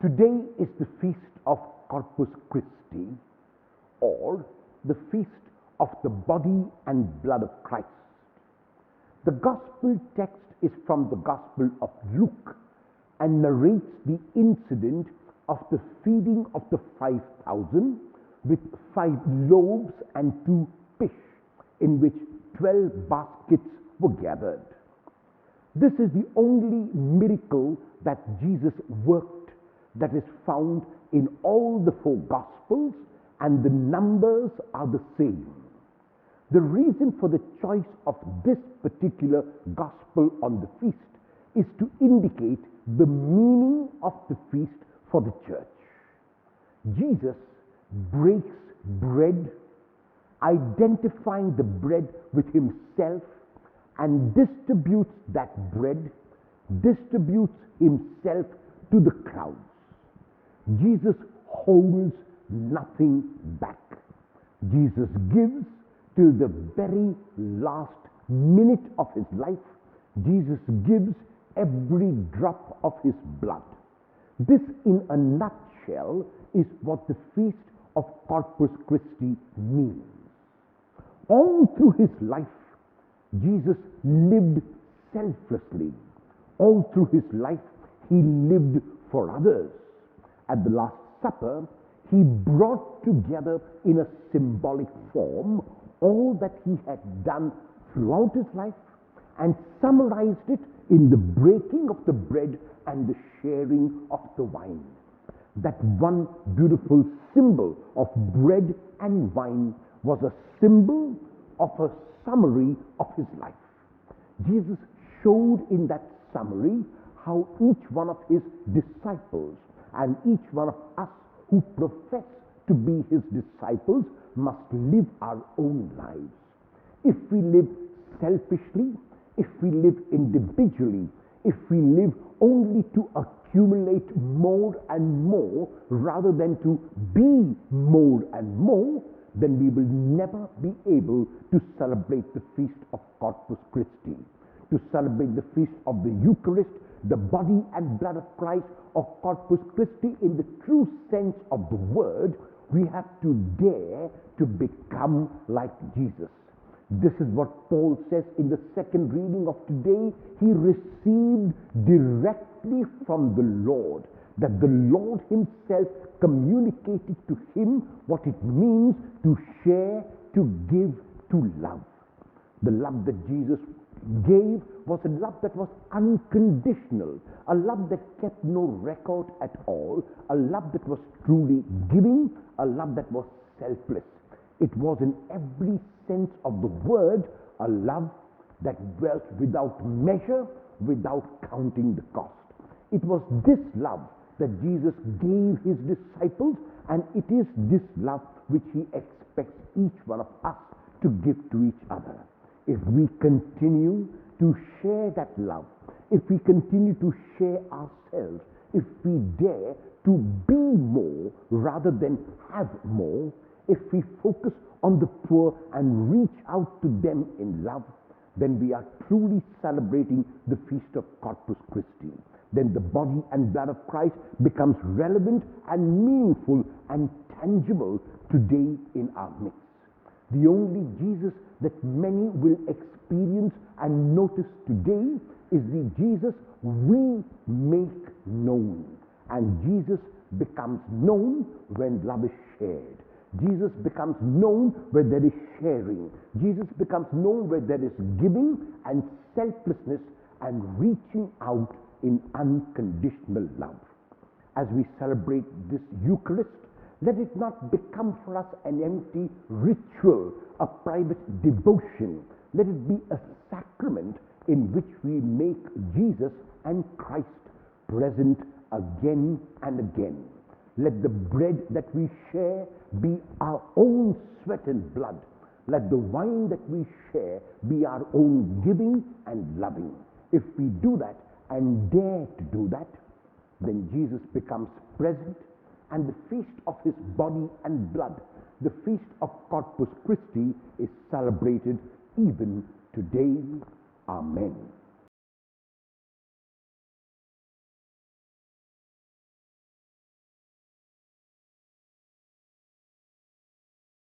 Today is the feast of Corpus Christi, or the feast of the body and blood of Christ. The gospel text is from the Gospel of Luke and narrates the incident of the feeding of the 5,000 with 5 loaves and 2 fish, in which 12 baskets were gathered. This is the only miracle that Jesus worked that is found in all the 4 Gospels, and the numbers are the same. The reason for the choice of this particular Gospel on the feast is to indicate the meaning of the feast for the church. Jesus breaks bread, identifying the bread with himself, and distributes that bread, distributes himself to the crowds. Jesus holds nothing back. Jesus gives till the very last minute of his life. Jesus gives every drop of his blood. This, in a nutshell, is what the feast of Corpus Christi means. All through his life, Jesus lived selflessly. All through his life, he lived for others. At the Last Supper, he brought together in a symbolic form all that he had done throughout his life and summarized it in the breaking of the bread and the sharing of the wine. That one beautiful symbol of bread and wine was a symbol of a summary of his life. Jesus showed in that summary how each one of his disciples and each one of us who profess to be his disciples must live our own lives. If we live selfishly, if we live individually, if we live only to accumulate more and more rather than to be more and more, then we will never be able to celebrate the feast of Corpus Christi, to celebrate the feast of the Eucharist, the body and blood of Christ, of Corpus Christi in the true sense of the word. We have to dare to become like Jesus. This is what Paul says in the second reading of today. He received directly from the Lord, that the Lord himself communicated to him what it means to share, to give, to love. The love that Jesus gave was a love that was unconditional, a love that kept no record at all, a love that was truly giving, a love that was selfless. It was in every sense of the word a love that dwelt without measure, without counting the cost. It was this love that Jesus gave his disciples, and it is this love which he expects each one of us to give to each other. If we continue to share that love, if we continue to share ourselves, if we dare to be more rather than have more, if we focus on the poor and reach out to them in love, then we are truly celebrating the feast of Corpus Christi. Then the body and blood of Christ becomes relevant and meaningful and tangible today in our midst. The only Jesus that many will experience and notice today is the Jesus we make known. And Jesus becomes known when love is shared. Jesus becomes known where there is sharing. Jesus becomes known where there is giving and selflessness and reaching out in unconditional love. As we celebrate this Eucharist, let it not become for us an empty ritual, a private devotion. Let it be a sacrament in which we make Jesus and Christ present again and again. Let the bread that we share be our own sweat and blood. Let the wine that we share be our own giving and loving. If we do that and dare to do that, then Jesus becomes present, and the feast of his body and blood, the feast of Corpus Christi, is celebrated even today. Amen.